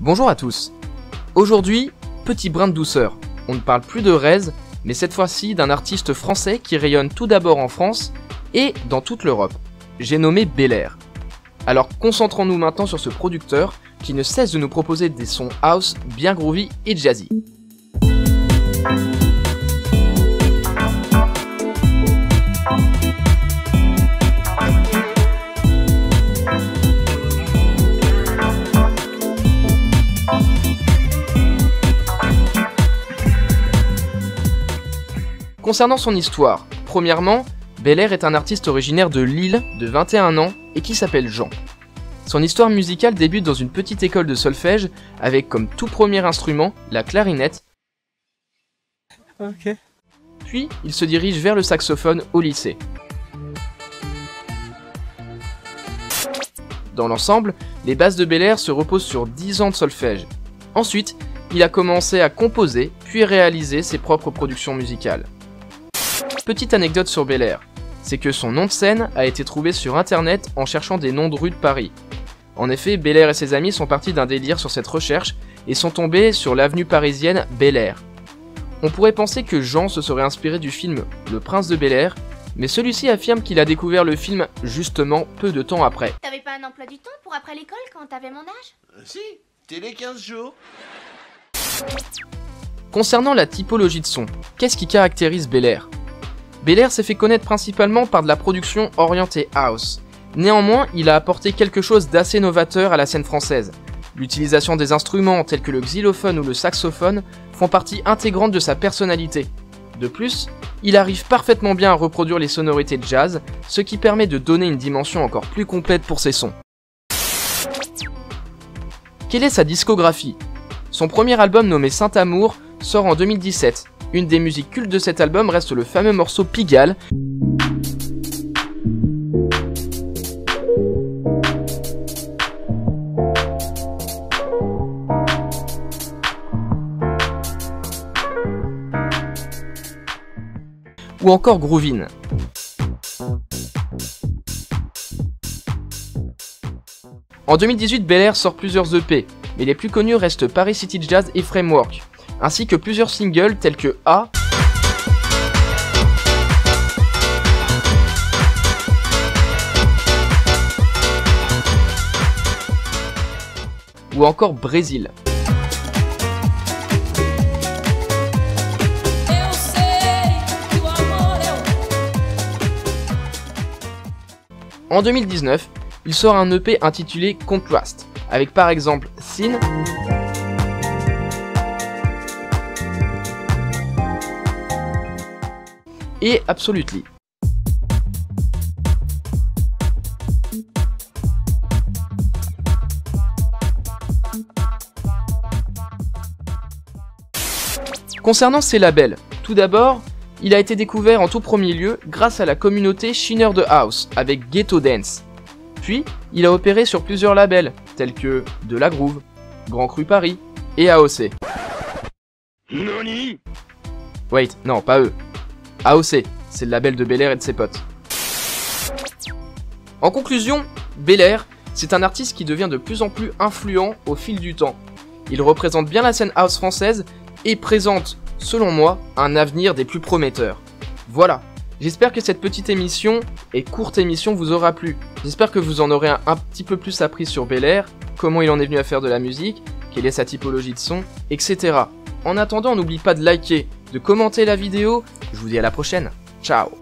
Bonjour à tous. Aujourd'hui, petit brin de douceur. On ne parle plus de Rez, mais cette fois-ci d'un artiste français qui rayonne tout d'abord en France et dans toute l'Europe. J'ai nommé Belair. Alors concentrons-nous maintenant sur ce producteur qui ne cesse de nous proposer des sons house bien groovy et jazzy. Concernant son histoire, premièrement, Belair est un artiste originaire de Lille de 21 ans et qui s'appelle Jean. Son histoire musicale débute dans une petite école de solfège avec comme tout premier instrument la clarinette. Ok. Puis il se dirige vers le saxophone au lycée. Dans l'ensemble, les bases de Belair se reposent sur 10 ans de solfège. Ensuite, il a commencé à composer puis réaliser ses propres productions musicales. Petite anecdote sur Belair, c'est que son nom de scène a été trouvé sur internet en cherchant des noms de rues de Paris. En effet, Belair et ses amis sont partis d'un délire sur cette recherche et sont tombés sur l'avenue parisienne Bel-Air. On pourrait penser que Jean se serait inspiré du film Le Prince de Bel-Air, mais celui-ci affirme qu'il a découvert le film justement peu de temps après. T'avais pas un emploi du temps pour après l'école quand t'avais mon âge? Si, télé 15 jours. Concernant la typologie de son, qu'est-ce qui caractérise Belair? Belair s'est fait connaître principalement par de la production orientée house. Néanmoins, il a apporté quelque chose d'assez novateur à la scène française. L'utilisation des instruments tels que le xylophone ou le saxophone font partie intégrante de sa personnalité. De plus, il arrive parfaitement bien à reproduire les sonorités de jazz, ce qui permet de donner une dimension encore plus complète pour ses sons. Quelle est sa discographie? Son premier album nommé Saint-Amour sort en 2017. Une des musiques cultes de cet album reste le fameux morceau Pigalle. Ou encore Groovin. En 2018, Belair sort plusieurs EP, mais les plus connus restent Paris City Jazz et Framework, ainsi que plusieurs singles tels que A ou encore Brésil. En 2019, il sort un EP intitulé Contrast, avec par exemple Thin et Absolutely. Concernant ses labels, tout d'abord, il a été découvert en tout premier lieu grâce à la communauté Chineur de House avec Ghetto Dance. Puis, il a opéré sur plusieurs labels tels que De La Groove, Grand Cru Paris et AOC. Nani? Wait, non, pas eux. AOC, c'est le label de Belair et de ses potes. En conclusion, Belair, c'est un artiste qui devient de plus en plus influent au fil du temps. Il représente bien la scène house française et présente, selon moi, un avenir des plus prometteurs. Voilà, j'espère que cette petite émission et courte émission vous aura plu. J'espère que vous en aurez un petit peu plus appris sur Belair, comment il en est venu à faire de la musique, quelle est sa typologie de son, etc. En attendant, n'oublie pas de liker, de commenter la vidéo. Je vous dis à la prochaine. Ciao.